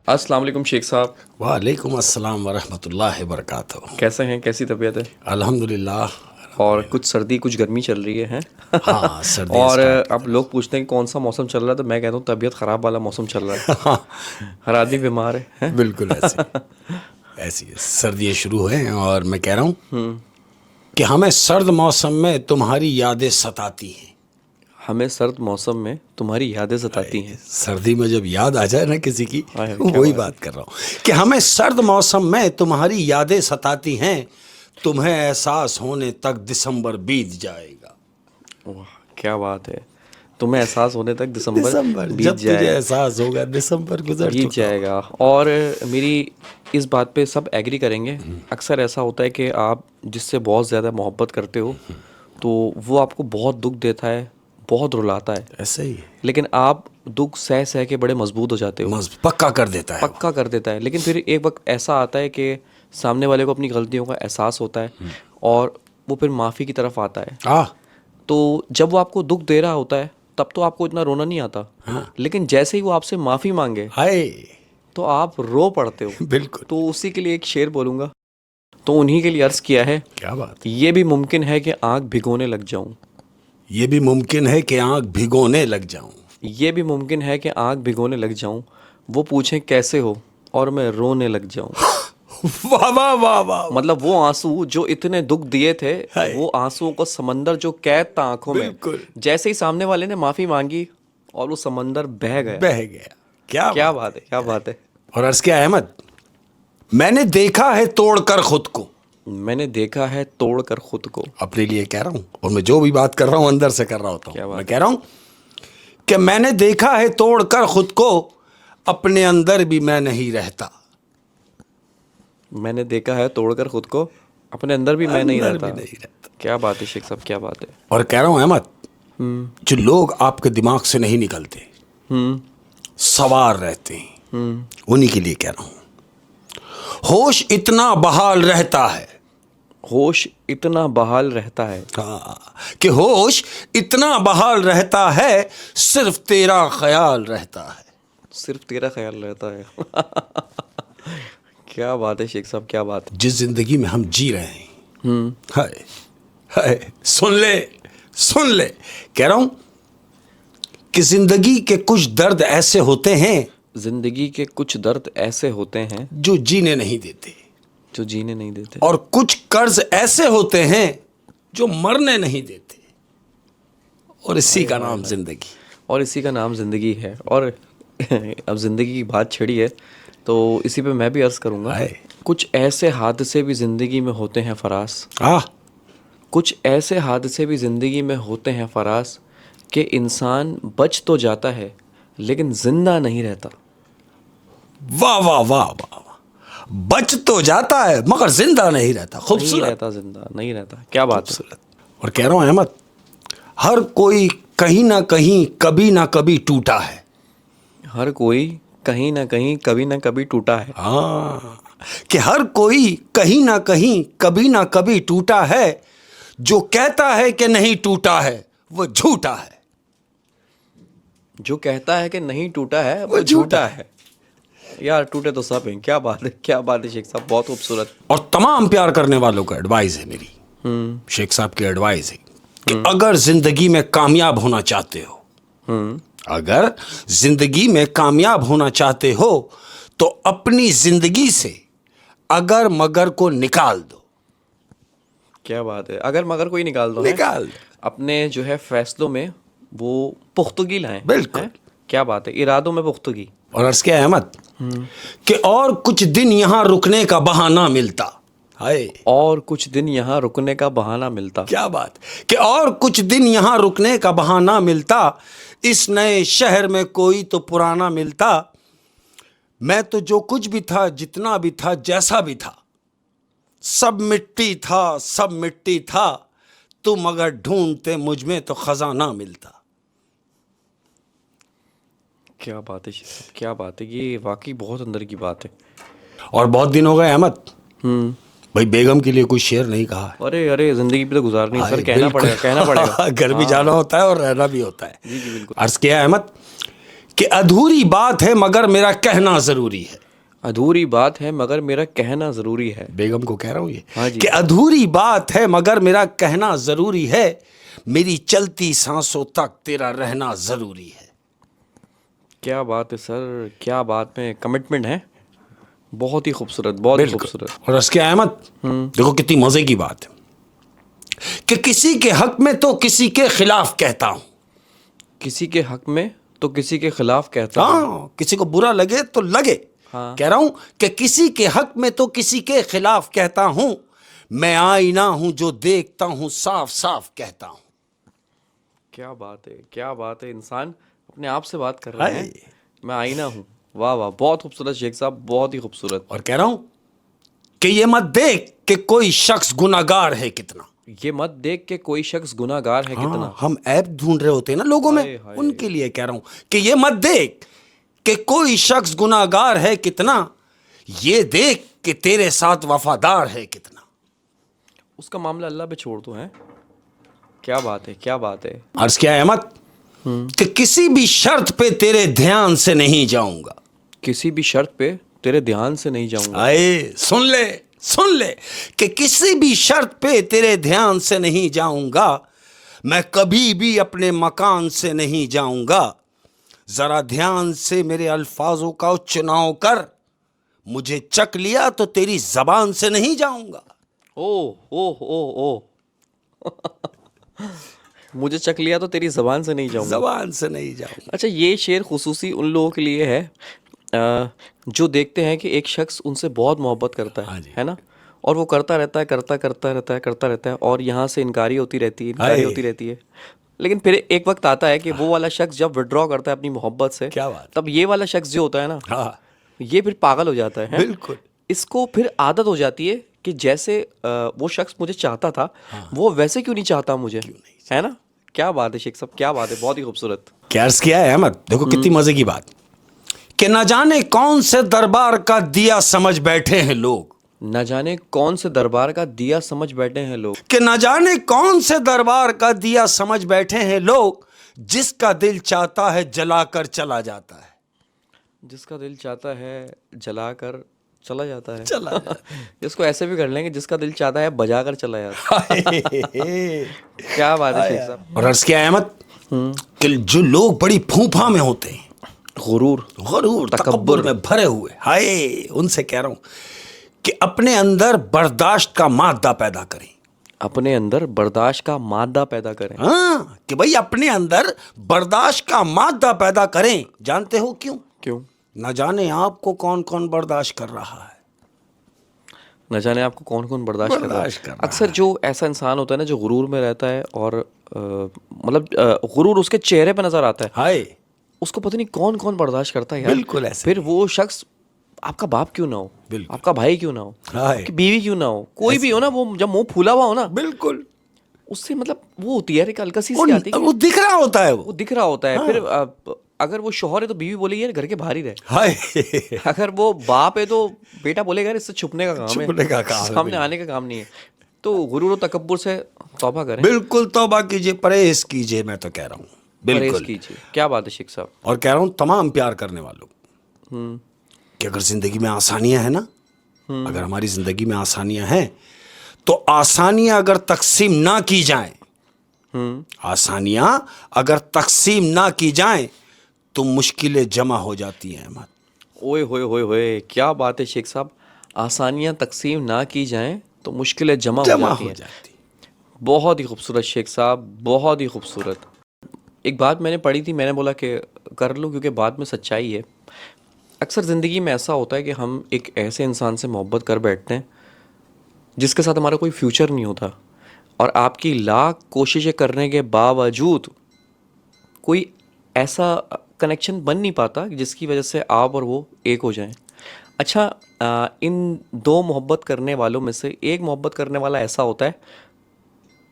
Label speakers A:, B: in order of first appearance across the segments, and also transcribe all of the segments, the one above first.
A: السلام علیکم شیخ صاحب.
B: وعلیکم السلام ورحمۃ اللہ وبرکاتہ.
A: کیسے ہیں؟ کیسی طبیعت ہے؟
B: الحمدللہ.
A: اور کچھ سردی کچھ گرمی چل رہی ہے
B: ہاں سردی.
A: اور اب لوگ پوچھتے ہیں کہ کون سا موسم چل رہا ہے، تو میں کہتا ہوں طبیعت خراب والا موسم چل رہا ہے. ہر آدمی بیمار ہے.
B: بالکل ایسی سردیاں شروع ہوئے ہیں اور میں کہہ رہا ہوں کہ ہمیں سرد موسم میں تمہاری یادیں ستاتی ہیں.
A: ہمیں سرد موسم میں تمہاری یادیں ستاتی ہیں.
B: سردی میں جب یاد آ جائے نا کسی کی،
A: کیا
B: وہی بات کر رہا ہوں کہ ہمیں سرد موسم میں تمہاری یادیں ستاتی ہیں. تمہیں احساس ہونے تک دسمبر بیت جائے گا.
A: واہ کیا بات ہے. تمہیں احساس ہونے تک دسمبر
B: جب
A: بیت
B: تجھے
A: جائے
B: احساس ہوگا دسمبر گزر
A: بیت
B: چکا
A: جائے گا. اور میری اس بات پہ سب ایگری کریں گے. اکثر ایسا ہوتا ہے کہ آپ جس سے بہت زیادہ محبت کرتے ہو تو وہ آپ کو بہت دکھ دیتا ہے، بہت رلاتا ہے،
B: ایسے ہی
A: لیکن آپ دکھ سہ کے بڑے مضبوط ہو جاتے ہو.
B: پکا کر دیتا ہے.
A: پکا کر دیتا ہے. لیکن پھر ایک وقت ایسا آتا ہے کہ سامنے والے کو اپنی غلطیوں کا احساس ہوتا ہے اور وہ پھر معافی کی طرف آتا ہے. تو جب وہ آپ کو دکھ دے رہا ہوتا ہے تب تو آپ کو اتنا رونا نہیں آتا، لیکن جیسے ہی وہ آپ سے معافی مانگے تو آپ رو پڑتے ہو.
B: بالکل.
A: تو اسی کے لیے ایک شعر بولوں گا. تو انہی کے لیے عرض کیا ہے،
B: کیا بات.
A: یہ بھی ممکن ہے کہ آنکھ بھگونے لگ جاؤں.
B: یہ بھی ممکن ہے کہ آنکھ بھگونے لگ جاؤں.
A: یہ بھی ممکن ہے کہ آنکھ بھگونے لگ جاؤں. وہ پوچھیں کیسے ہو اور میں رونے لگ جاؤں.
B: واہ واہ واہ واہ.
A: مطلب وہ آنسو جو اتنے دکھ دیے تھے، وہ آنسوؤں کو سمندر جو قید تھا آنکھوں میں، جیسے ہی سامنے والے نے معافی مانگی اور وہ سمندر بہہ گیا. کیا بات ہے، کیا بات ہے.
B: اور عرض کیا احمد، میں نے دیکھا ہے توڑ کر خود کو.
A: میں نے دیکھا ہے توڑ کر خود کو.
B: اپنے لیے کہہ رہا ہوں، اور میں جو بھی بات کر رہا ہوں اندر سے کر رہا ہوتا ہوں. میں کہہ رہا ہوں کہ میں نے دیکھا ہے توڑ کر خود کو، اپنے اندر بھی میں نہیں رہتا.
A: میں نے دیکھا ہے توڑ کر خود کو، اپنے اندر بھی میں نہیں رہتا. کیا بات ہے شیخ صاحب، کیا بات ہے.
B: اور کہہ رہا ہوں احمد، جو لوگ آپ کے دماغ سے نہیں نکلتے، سوار رہتے ہیں، انہی کے لیے کہہ رہا ہوں. ہوش اتنا بحال رہتا ہے.
A: ہوش اتنا بحال رہتا ہے.
B: کہ ہوش اتنا بحال رہتا ہے، صرف تیرا خیال رہتا ہے.
A: صرف تیرا خیال رہتا ہے. کیا بات ہے شیخ صاحب، کیا بات ہے.
B: جس زندگی میں ہم جی رہے ہیں، ہائے سن لے کہہ رہا ہوں کہ زندگی کے کچھ درد ایسے ہوتے ہیں،
A: زندگی کے کچھ درد ایسے ہوتے ہیں
B: جو جینے نہیں دیتے،
A: جو جینے نہیں دیتے.
B: اور کچھ قرض ایسے ہوتے ہیں جو مرنے نہیں دیتے، اور اسی کا نام زندگی.
A: اور اسی کا نام زندگی ہے. اور اب زندگی کی بات چھڑی ہے تو اسی پہ میں بھی عرض کروں گا. کچھ ایسے حادثے بھی زندگی میں ہوتے ہیں فراز. کچھ ایسے حادثے بھی زندگی میں ہوتے ہیں فراز کہ انسان بچ تو جاتا ہے لیکن زندہ نہیں رہتا.
B: واہ واہ واہ واہ. بچ تو جاتا ہے مگر زندہ نہیں رہتا. خوبصورت.
A: نہیں رہتا، زندہ نہیں رہتا. کیا بات ہے.
B: اور کہہ رہا ہوں احمد، ہر کوئی کہیں نہ کہیں کبھی نہ کبھی ٹوٹا ہے.
A: ہر کوئی کہیں نہ کہیں کبھی نہ کبھی ٹوٹا ہے.
B: کہ ہر کوئی کہیں نہ کہیں کبھی نہ کبھی ٹوٹا ہے. جو کہتا ہے کہ نہیں ٹوٹا ہے وہ جھوٹا ہے.
A: جو کہتا ہے کہ نہیں ٹوٹا ہے وہ جھوٹا ہے. یار ٹوٹے تو سب ہیں. کیا بات ہے، کیا بات ہے شیخ صاحب، بہت خوبصورت.
B: اور تمام پیار کرنے والوں کا ایڈوائز ہے میری، شیخ صاحب کی ایڈوائز ہے کہ اگر زندگی میں کامیاب ہونا چاہتے ہو، اگر زندگی میں کامیاب ہونا چاہتے ہو تو اپنی زندگی سے اگر مگر کو نکال دو.
A: کیا بات ہے. اگر مگر کوئی نکال دو. اپنے جو ہے فیصلوں میں وہ پختگی لائیں.
B: بالکل.
A: کیا بات ہے. ارادوں میں پختگی.
B: اور عرض کیا احمد کہ اور کچھ دن یہاں رکنے کا بہانہ ملتا.
A: اور کچھ دن یہاں رکنے کا بہانہ ملتا.
B: کیا بات کہ اور کچھ دن یہاں رکنے کا بہانہ ملتا. اس نئے شہر میں کوئی تو پرانا ملتا. میں تو جو کچھ بھی تھا، جتنا بھی تھا، جیسا بھی تھا، سب مٹی تھا، سب مٹی تھا. تم اگر ڈھونڈتے مجھ میں تو خزانہ ملتا.
A: کیا بات ہے، کیا بات ہے. یہ واقعی بہت اندر کی بات ہے.
B: اور بہت دن ہو گئے احمد بھائی بیگم کے لیے کوئی شعر نہیں کہا.
A: ارے زندگی پہ تو گزارنی ہے سر. کہنا پڑے گا.
B: گھر بھی جانا ہوتا ہے اور رہنا بھی ہوتا ہے.
A: جی بالکل.
B: عرض کیا احمد کہ ادھوری بات ہے مگر میرا کہنا ضروری ہے.
A: ادھوری بات ہے مگر میرا کہنا ضروری ہے.
B: بیگم کو کہہ رہا ہوں
A: ہاں
B: یہ
A: جی.
B: کہ ادھوری بات ہے مگر میرا کہنا ضروری ہے, میری چلتی سانسوں تک تیرا رہنا ضروری ہے.
A: کیا بات ہے سر, کیا بات میں کمٹمنٹ ہے. بہت ہی خوبصورت, بہت ہی خوبصورت.
B: اور اس کے احمد دیکھو کتنی مزے کی بات ہے کہ کسی کے حق میں تو کسی کے خلاف کہتا ہوں.
A: کسی کے حق میں تو کسی کے خلاف کہتا ہوں.
B: ہاں, کسی کو برا لگے تو لگے.
A: ہاں.
B: کہہ رہا ہوں کہ کسی کے حق میں تو کسی کے خلاف کہتا ہوں, میں آئینہ ہوں جو دیکھتا ہوں صاف صاف کہتا ہوں.
A: کیا بات ہے, کیا بات ہے. انسان اپنے آپ سے بات کر رہے ہیں. میں آئینہ ہوں. واہ واہ, بہت خوبصورت شیخ صاحب, بہت ہی خوبصورت.
B: اور کہہ رہا ہوں کہ یہ مت دیکھ کہ کوئی شخص گناہگار ہے کتنا.
A: یہ مت دیکھ کہ کوئی شخص گناہ گار ہے کتنا.
B: ہم عیب ڈھونڈ رہے ہوتے ہیں نا لوگوں میں, ان کے لیے کہہ رہا ہوں کہ یہ مت دیکھ کہ کوئی شخص گناہگار ہے کتنا, یہ دیکھ کہ تیرے ساتھ وفادار ہے کتنا.
A: اس کا معاملہ اللہ پہ چھوڑ دو. ہیں, کیا بات ہے, کیا بات ہے.
B: عرض کیا احمد کہ کسی بھی شرط پہ تیرے دھیان سے نہیں جاؤں گا.
A: کسی بھی شرط پہ تیرے دھیان سے نہیں جاؤں گا.
B: سن لے کہ کسی بھی شرط پہ تیرے دھیان سے نہیں جاؤں گا, میں کبھی بھی اپنے مکان سے نہیں جاؤں گا. ذرا دھیان سے میرے الفاظوں کا چناؤ کر, مجھے چک لیا تو تیری زبان سے نہیں جاؤں گا.
A: او مجھے چک لیا تو تیری زبان سے نہیں جاؤں گا.
B: زبان سے نہیں جاؤں گا.
A: اچھا, یہ شعر خصوصی ان لوگوں کے لیے ہے جو دیکھتے ہیں کہ ایک شخص ان سے بہت محبت کرتا ہے نا, اور وہ کرتا رہتا ہے اور یہاں سے انکاری ہوتی رہتی ہے. لیکن پھر ایک وقت آتا ہے کہ وہ والا شخص جب وڈرا کرتا ہے اپنی محبت سے, تب یہ والا شخص جو ہوتا ہے نا, یہ پھر پاگل ہو جاتا ہے.
B: بالکل.
A: اس کو پھر عادت ہو جاتی ہے کہ جیسے وہ شخص مجھے چاہتا تھا وہ ویسے کیوں نہیں چاہتا مجھے, ہے نا. کیا بات ہے شیخ صاحب, کیا بات ہے, بہت ہی خوبصورت.
B: کیا عرض کیا ہے احمد, دیکھو کتنی مزے کی بات کہ نہ جانے کون سے دربار کا دیا سمجھ بیٹھے ہیں لوگ.
A: نہ جانے کون سے دربار کا دیا سمجھ بیٹھے ہیں لوگ.
B: کہ نہ جانے کون سے دربار کا دیا سمجھ بیٹھے ہیں لوگ, جس کا دل چاہتا ہے جلا کر چلا جاتا ہے.
A: جس کا دل چاہتا ہے جلا کر چلا جاتا ہے. اس کو ایسے بھی کر لیں گے, جس کا دل چاہتا ہے بجا کر چلا جاتا ہے. کیا بات ہے شیخ صاحب.
B: اور عرض کیا احمد کہ جو لوگ بڑی پھوپھا میں ہوتے ہیں, غرور تکبر میں بھرے ہوئے, ہائے ان سے کہہ رہا ہوں کہ اپنے اندر برداشت کا مادہ پیدا کریں.
A: اپنے اندر برداشت کا مادہ پیدا کریں.
B: ہاں, کہ بھئی اپنے اندر برداشت کا مادہ پیدا کریں. جانتے ہو کیوں؟ نہ جانے آپ کو کون کون برداشت کر رہا ہے.
A: نہ جانے آپ کو کون کون برداشت کر رہا ہے. اکثر جو ایسا انسان ہوتا ہے نا جو غرور میں رہتا ہے, اور مطلب غرور اس کے چہرے پہ نظر آتا ہے,
B: ہائے
A: اس کو پتہ نہیں کون کون برداشت کرتا ہے یار.
B: بالکل ایسے.
A: پھر وہ شخص آپ کا باپ کیوں نہ ہو, آپ کا بھائی کیوں نہ ہو, آپ کی بیوی کیوں نہ ہو, کوئی بھی ہو نا, وہ جب منہ پھولا ہوا ہو نا,
B: بالکل
A: اس سے مطلب وہ ہوتی ہے ایک الکسی سی آتی ہے,
B: وہ دکھ رہا ہوتا ہے,
A: وہ دکھ رہا ہوتا ہے. پھر اگر وہ شوہر ہے تو بیوی بولے گی گھر کے باہر ہی رہے. اگر وہ باپ ہے تو بیٹا بولے گا اس سے چھپنے کا کام ہے, سامنے آنے کا کام نہیں ہے. تو غرور و تکبر سے توبہ کریں.
B: بالکل توبہ کیجئے, پرہیز کیجئے. میں تو کہہ رہا ہوں
A: بالکل کیجئے. کیا بات ہے شیخ صاحب.
B: اور کہہ رہا ہوں تمام پیار کرنے والوں کہ اگر زندگی میں آسانیاں ہیں نا, اگر ہماری زندگی میں آسانیاں ہیں تو آسانیاں اگر تقسیم نہ کی جائیں, آسانیاں اگر تقسیم نہ کی جائیں تو مشکلیں جمع ہو جاتی ہیں. احمد
A: اوئے ہوئے ہوئے ہوئے, کیا بات ہے شیخ صاحب. آسانیاں تقسیم نہ کی جائیں تو مشکلیں جمع ہو جاتی ہیں. بہت ہی خوبصورت شیخ صاحب, بہت ہی خوبصورت. ایک بات میں نے پڑھی تھی, میں نے بولا کہ کر لوں کیونکہ بات میں سچائی ہے. اکثر زندگی میں ایسا ہوتا ہے کہ ہم ایک ایسے انسان سے محبت کر بیٹھتے ہیں جس کے ساتھ ہمارا کوئی فیوچر نہیں ہوتا, اور آپ کی لاکھ کوششیں کرنے کے باوجود کوئی ایسا کنیکشن بن نہیں پاتا جس کی وجہ سے آپ اور وہ ایک ہو جائیں. اچھا, ان دو محبت کرنے والوں میں سے ایک محبت کرنے والا ایسا ہوتا ہے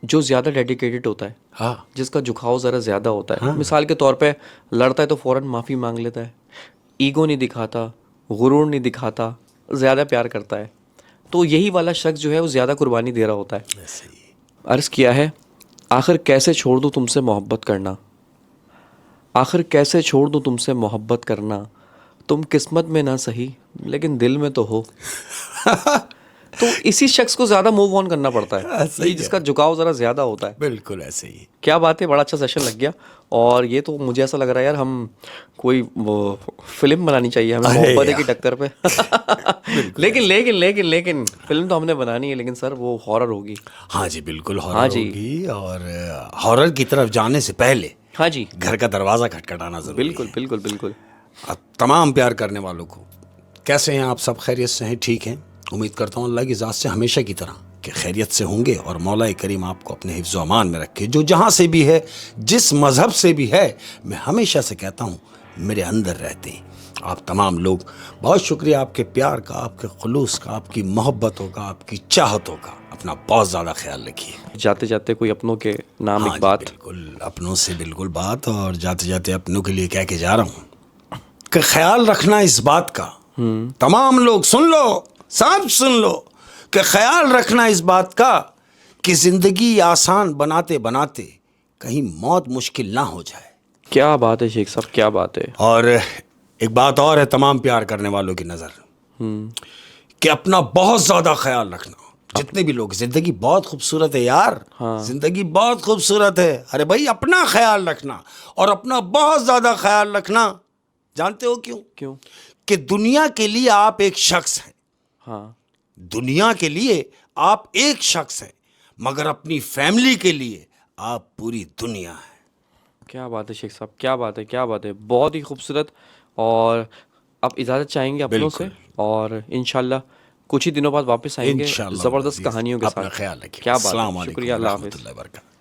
A: جو زیادہ ڈیڈیکیٹڈ ہوتا ہے, جس کا جھکاؤ ذرا زیادہ ہوتا ہے. مثال کے طور پہ لڑتا ہے تو فوراً معافی مانگ لیتا ہے, ایگو نہیں دکھاتا, غرور نہیں دکھاتا, زیادہ پیار کرتا ہے. تو یہی والا شخص جو ہے وہ زیادہ قربانی دے رہا ہوتا ہے. عرض کیا ہے, آخر کیسے چھوڑ دوں تم سے محبت کرنا, آخر کیسے چھوڑ دوں تم سے محبت کرنا, تم قسمت میں نہ سہی لیکن دل میں تو ہو. تو اسی شخص کو زیادہ موو آن کرنا پڑتا ہے, جس کا جھکاؤ ذرا زیادہ ہوتا ہے.
B: بالکل ایسے ہی.
A: کیا بات ہے, بڑا اچھا سیشن لگ گیا. اور یہ تو مجھے ایسا لگ رہا ہے یار, ہم کوئی وہ فلم بنانی چاہیے ہمیں محبت کی ٹکر پہ. لیکن لیکن لیکن لیکن فلم تو ہم نے بنانی ہے, لیکن سر وہ ہارر ہوگی.
B: ہاں جی بالکل ہارر ہوگی, اور ہارر کی طرف جانے سے پہلے
A: ہاں جی
B: گھر کا دروازہ کھٹکھٹانا ضروری ہے.
A: بالکل بالکل بالکل.
B: تمام پیار کرنے والوں کو کیسے ہیں آپ سب؟ خیریت سے ہیں؟ ٹھیک ہیں؟ امید کرتا ہوں اللہ کی ذات سے ہمیشہ کی طرح کہ خیریت سے ہوں گے, اور مولا کریم آپ کو اپنے حفظ و امان میں رکھے. جو جہاں سے بھی ہے, جس مذہب سے بھی ہے, میں ہمیشہ سے کہتا ہوں میرے اندر رہتے ہیں آپ تمام لوگ. بہت شکریہ آپ کے پیار کا, آپ کے خلوص کا, آپ کی محبتوں کا, آپ کی چاہتوں کا. اپنا بہت زیادہ خیال رکھیے.
A: جاتے جاتے کوئی اپنوں کے نام ایک بات.
B: بالکل اپنوں سے بالکل بات, اور جاتے جاتے اپنوں کے لیے کہہ کے جا رہا ہوں کہ خیال رکھنا اس بات کا, تمام لوگ سن لو, سب سن لو, کہ خیال رکھنا اس بات کا کہ زندگی آسان بناتے بناتے کہیں موت مشکل نہ ہو جائے.
A: کیا بات ہے شیخ صاحب, کیا بات ہے.
B: اور ایک بات اور ہے تمام پیار کرنے والوں کی نظر, کہ اپنا بہت زیادہ خیال رکھنا. جتنے بھی لوگ, زندگی بہت خوبصورت ہے یار, زندگی بہت خوبصورت ہے. ارے بھائی اپنا خیال رکھنا, اور اپنا بہت زیادہ خیال رکھنا. جانتے ہو کیوں؟
A: کیوں؟
B: کہ دنیا کے لیے آپ ایک شخص ہیں.
A: ہاں,
B: دنیا کے لیے آپ ایک شخص ہیں, مگر اپنی فیملی کے لیے آپ پوری دنیا ہیں.
A: کیا بات ہے شیخ صاحب, کیا بات ہے, کیا بات ہے. بہت ہی خوبصورت. اور آپ اجازت چاہیں گے اپنوں سے, اور انشاءاللہ کچھ ہی دنوں بعد واپس آئیں گے زبردست کہانیوں کے ساتھ.
B: اپنا خیال رکھیے.
A: کیا بات
B: السلام
A: ہے,
B: علیکم
A: شکریہ, اللہ
B: ورحمۃ
A: حافظ.
B: اللہ وبرکاتہ.